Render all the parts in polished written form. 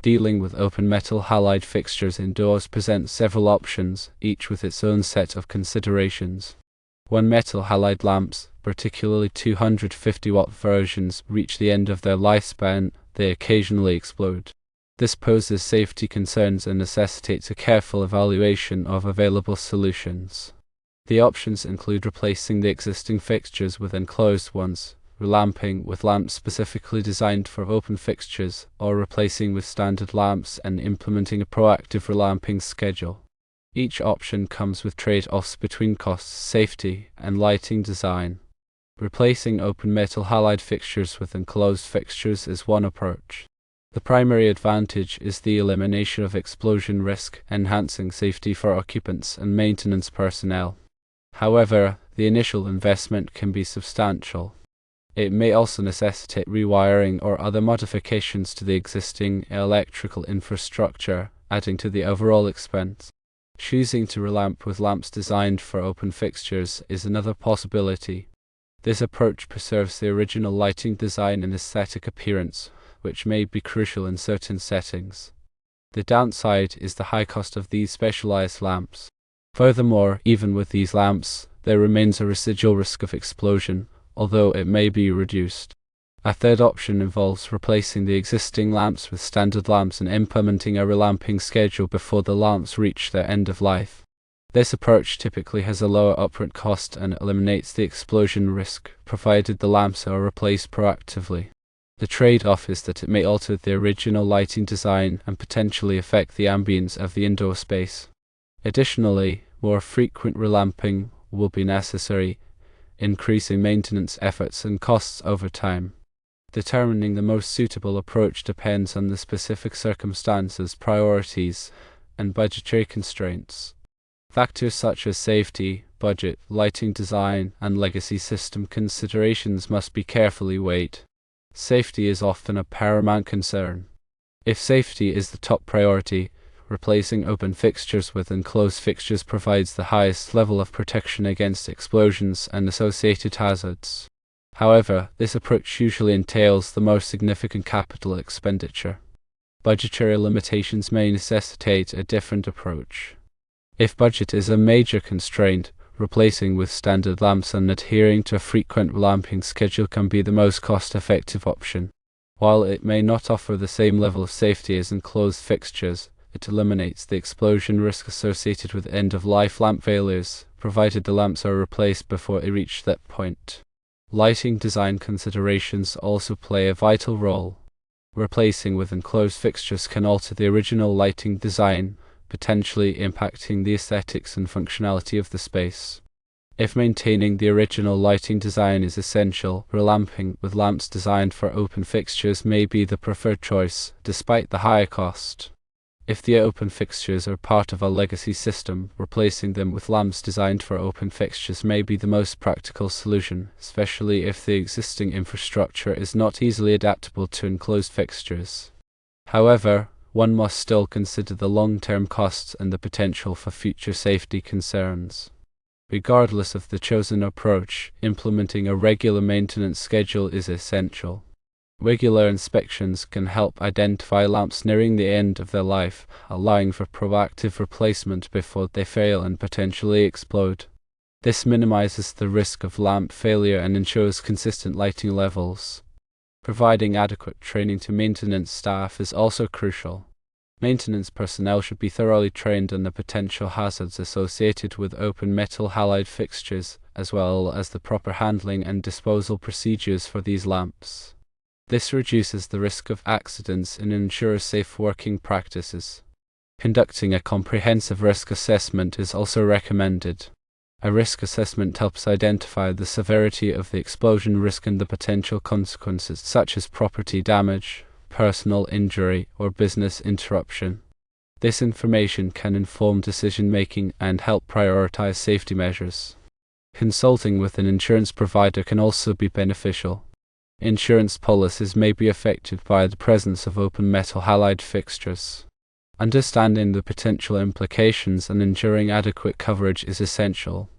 Dealing with open metal halide fixtures indoors presents several options, each with its own set of considerations. When metal halide lamps, particularly 250-watt versions, reach the end of their lifespan, they occasionally explode. This poses safety concerns and necessitates a careful evaluation of available solutions. The options include replacing the existing fixtures with enclosed ones, relamping with lamps specifically designed for open fixtures, or replacing with standard lamps and implementing a proactive relamping schedule. Each option comes with trade-offs between costs, safety, and lighting design. Replacing open metal halide fixtures with enclosed fixtures is one approach. The primary advantage is the elimination of explosion risk, enhancing safety for occupants and maintenance personnel. However, the initial investment can be substantial. It may also necessitate rewiring or other modifications to the existing electrical infrastructure, adding to the overall expense. Choosing to relamp with lamps designed for open fixtures is another possibility. This approach preserves the original lighting design and aesthetic appearance, which may be crucial in certain settings. The downside is the high cost of these specialized lamps. Furthermore, even with these lamps, there remains a residual risk of explosion, although it may be reduced. A third option involves replacing the existing lamps with standard lamps and implementing a relamping schedule before the lamps reach their end of life. This approach typically has a lower upfront cost and eliminates the explosion risk, provided the lamps are replaced proactively. The trade-off is that it may alter the original lighting design and potentially affect the ambience of the indoor space. Additionally, more frequent relamping will be necessary, increasing maintenance efforts and costs over time. Determining the most suitable approach depends on the specific circumstances, priorities, and budgetary constraints. Factors such as safety, budget, lighting design, and legacy system considerations must be carefully weighed. Safety is often a paramount concern. If safety is the top priority, replacing open fixtures with enclosed fixtures provides the highest level of protection against explosions and associated hazards. However, this approach usually entails the most significant capital expenditure. Budgetary limitations may necessitate a different approach. If budget is a major constraint, replacing with standard lamps and adhering to a frequent relamping schedule can be the most cost-effective option. While it may not offer the same level of safety as enclosed fixtures, it eliminates the explosion risk associated with end-of-life lamp failures, provided the lamps are replaced before they reach that point. Lighting design considerations also play a vital role. Replacing with enclosed fixtures can alter the original lighting design, potentially impacting the aesthetics and functionality of the space. If maintaining the original lighting design is essential, relamping with lamps designed for open fixtures may be the preferred choice, despite the higher cost. If the open fixtures are part of a legacy system, replacing them with lamps designed for open fixtures may be the most practical solution, especially if the existing infrastructure is not easily adaptable to enclosed fixtures. However, one must still consider the long-term costs and the potential for future safety concerns. Regardless of the chosen approach, implementing a regular maintenance schedule is essential. Regular inspections can help identify lamps nearing the end of their life, allowing for proactive replacement before they fail and potentially explode. This minimizes the risk of lamp failure and ensures consistent lighting levels. Providing adequate training to maintenance staff is also crucial. Maintenance personnel should be thoroughly trained on the potential hazards associated with open metal halide fixtures, as well as the proper handling and disposal procedures for these lamps. This reduces the risk of accidents and ensures safe working practices. Conducting a comprehensive risk assessment is also recommended. A risk assessment helps identify the severity of the explosion risk and the potential consequences, such as property damage, personal injury, or business interruption. This information can inform decision-making and help prioritize safety measures. Consulting with an insurance provider can also be beneficial. Insurance policies may be affected by the presence of open metal halide fixtures. Understanding the potential implications and ensuring adequate coverage is essential.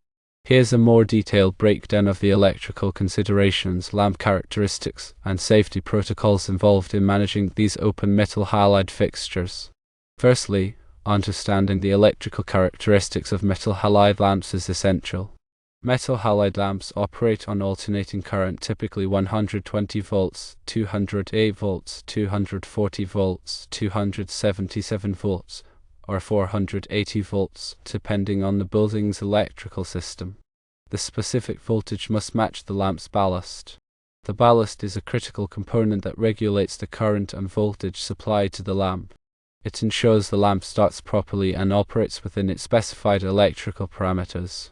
Here's a more detailed breakdown of the electrical considerations, lamp characteristics, and safety protocols involved in managing these open metal halide fixtures. Firstly, understanding the electrical characteristics of metal halide lamps is essential. Metal halide lamps operate on alternating current, typically 120 volts, 208 volts, 240 volts, 277 volts, or 480 volts, depending on the building's electrical system. The specific voltage must match the lamp's ballast. The ballast is a critical component that regulates the current and voltage supplied to the lamp. It ensures the lamp starts properly and operates within its specified electrical parameters.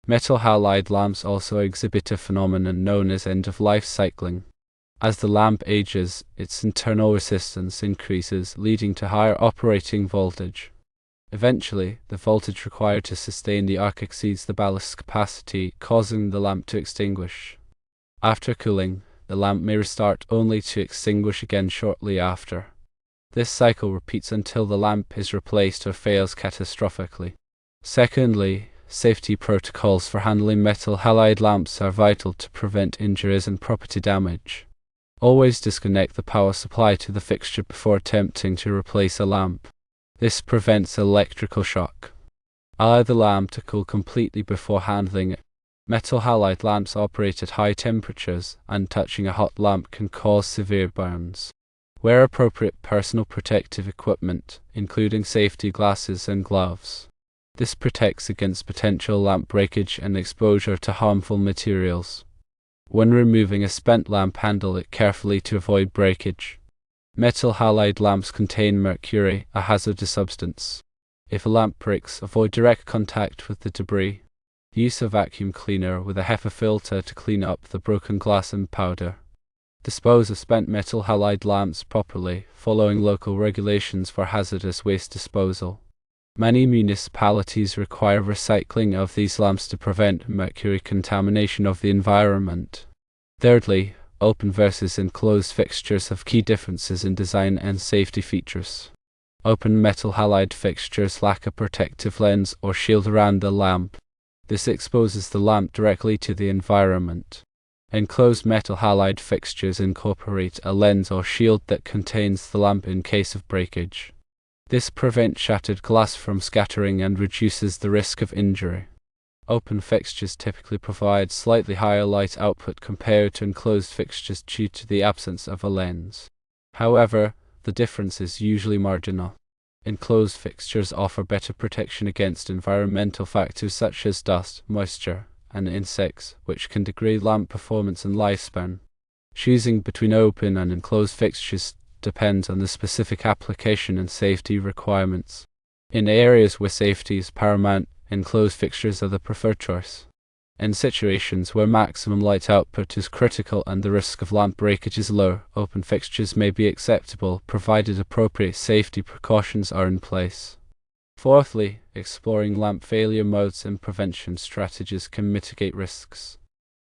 Metal halide lamps also exhibit a phenomenon known as end-of-life cycling. As the lamp ages, its internal resistance increases, leading to higher operating voltage. Eventually, the voltage required to sustain the arc exceeds the ballast's capacity, causing the lamp to extinguish. After cooling, the lamp may restart only to extinguish again shortly after. This cycle repeats until the lamp is replaced or fails catastrophically. Secondly, safety protocols for handling metal halide lamps are vital to prevent injuries and property damage. Always disconnect the power supply to the fixture before attempting to replace a lamp. This prevents electrical shock. Allow the lamp to cool completely before handling it. Metal halide lamps operate at high temperatures, and touching a hot lamp can cause severe burns. Wear appropriate personal protective equipment, including safety glasses and gloves. This protects against potential lamp breakage and exposure to harmful materials. When removing a spent lamp, handle it carefully to avoid breakage. Metal halide lamps contain mercury, a hazardous substance. If a lamp breaks, avoid direct contact with the debris. Use a vacuum cleaner with a HEPA filter to clean up the broken glass and powder. Dispose of spent metal halide lamps properly, following local regulations for hazardous waste disposal. Many municipalities require recycling of these lamps to prevent mercury contamination of the environment. Thirdly, open versus enclosed fixtures have key differences in design and safety features. Open metal halide fixtures lack a protective lens or shield around the lamp. This exposes the lamp directly to the environment. Enclosed metal halide fixtures incorporate a lens or shield that contains the lamp in case of breakage. This prevents shattered glass from scattering and reduces the risk of injury. Open fixtures typically provide slightly higher light output compared to enclosed fixtures due to the absence of a lens. However, the difference is usually marginal. Enclosed fixtures offer better protection against environmental factors such as dust, moisture, and insects, which can degrade lamp performance and lifespan. Choosing between open and enclosed fixtures depends on the specific application and safety requirements. In areas where safety is paramount, enclosed fixtures are the preferred choice. In situations where maximum light output is critical and the risk of lamp breakage is low, open fixtures may be acceptable, provided appropriate safety precautions are in place. Fourthly, exploring lamp failure modes and prevention strategies can mitigate risks.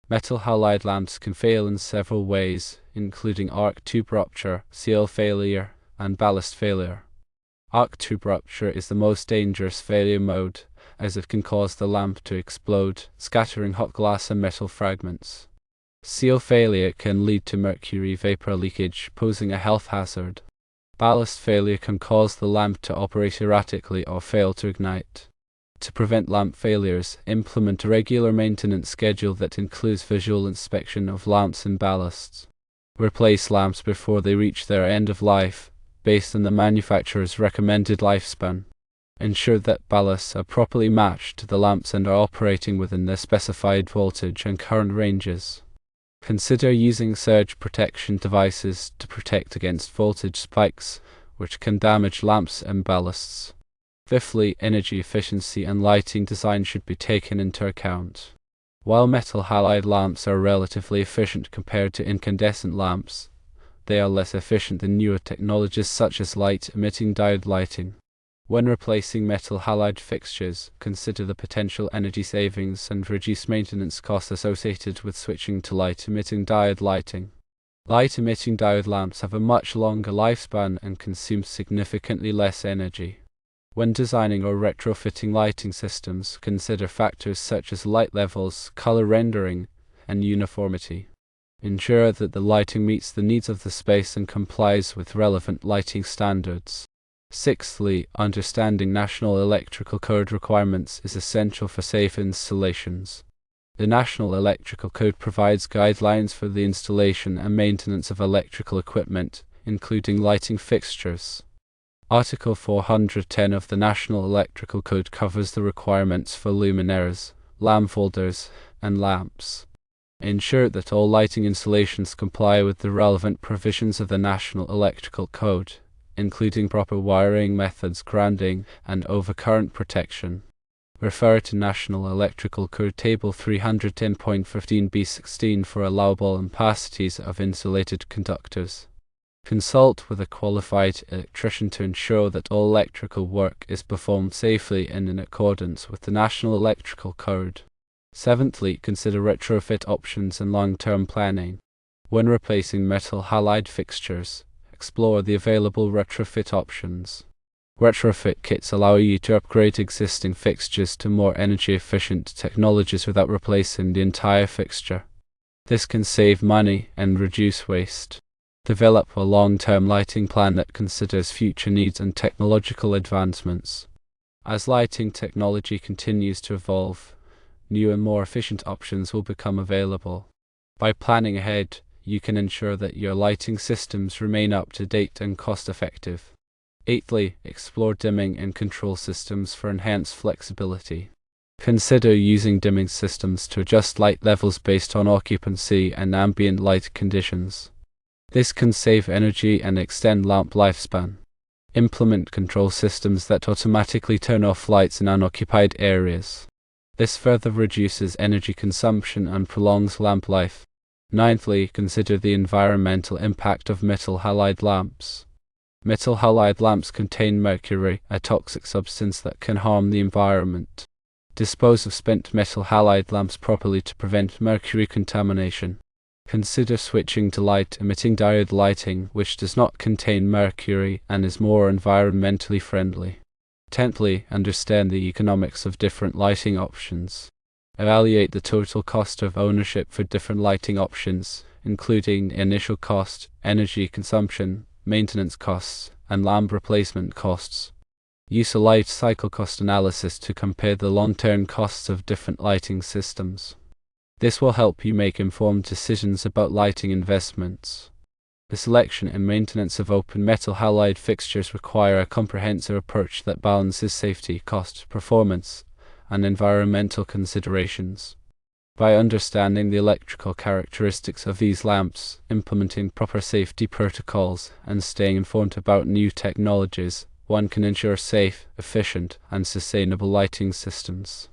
Metal halide lamps can fail in several ways, including arc tube rupture, seal failure, and ballast failure. Arc tube rupture is the most dangerous failure mode, as it can cause the lamp to explode, scattering hot glass and metal fragments. Seal failure can lead to mercury vapor leakage, posing a health hazard. Ballast failure can cause the lamp to operate erratically or fail to ignite. To prevent lamp failures, implement a regular maintenance schedule that includes visual inspection of lamps and ballasts. Replace lamps before they reach their end of life, based on the manufacturer's recommended lifespan. Ensure that ballasts are properly matched to the lamps and are operating within their specified voltage and current ranges. Consider using surge protection devices to protect against voltage spikes, which can damage lamps and ballasts. Fifthly, energy efficiency and lighting design should be taken into account. While metal halide lamps are relatively efficient compared to incandescent lamps, they are less efficient than newer technologies such as light-emitting diode lighting. When replacing metal halide fixtures, consider the potential energy savings and reduced maintenance costs associated with switching to light-emitting diode lighting. Light-emitting diode lamps have a much longer lifespan and consume significantly less energy. When designing or retrofitting lighting systems, consider factors such as light levels, color rendering, and uniformity. Ensure that the lighting meets the needs of the space and complies with relevant lighting standards. Sixthly, understanding National Electrical Code requirements is essential for safe installations. The National Electrical Code provides guidelines for the installation and maintenance of electrical equipment, including lighting fixtures. Article 410 of the National Electrical Code covers the requirements for luminaires, lamp holders, and lamps. Ensure that all lighting installations comply with the relevant provisions of the National Electrical Code, including proper wiring methods, grounding, and overcurrent protection. Refer to National Electrical Code Table 310.15b16 for allowable ampacities of insulated conductors. Consult with a qualified electrician to ensure that all electrical work is performed safely and in accordance with the National Electrical Code. Seventhly, consider retrofit options and long-term planning. When replacing metal halide fixtures, explore the available retrofit options. Retrofit kits allow you to upgrade existing fixtures to more energy-efficient technologies without replacing the entire fixture. This can save money and reduce waste. Develop a long-term lighting plan that considers future needs and technological advancements. As lighting technology continues to evolve, new and more efficient options will become available. By planning ahead, you can ensure that your lighting systems remain up to date and cost-effective. Eighthly, explore dimming and control systems for enhanced flexibility. Consider using dimming systems to adjust light levels based on occupancy and ambient light conditions. This can save energy and extend lamp lifespan. Implement control systems that automatically turn off lights in unoccupied areas. This further reduces energy consumption and prolongs lamp life. Ninthly, consider the environmental impact of metal halide lamps. Metal halide lamps contain mercury, a toxic substance that can harm the environment. Dispose of spent metal halide lamps properly to prevent mercury contamination. Consider switching to light-emitting diode lighting, which does not contain mercury and is more environmentally friendly. Tenthly, understand the economics of different lighting options. Evaluate the total cost of ownership for different lighting options, including initial cost, energy consumption, maintenance costs, and lamp replacement costs. Use a life cycle cost analysis to compare the long-term costs of different lighting systems. This will help you make informed decisions about lighting investments. The selection and maintenance of open metal halide fixtures require a comprehensive approach that balances safety, cost, performance, and environmental considerations. By understanding the electrical characteristics of these lamps, implementing proper safety protocols, and staying informed about new technologies, one can ensure safe, efficient, and sustainable lighting systems.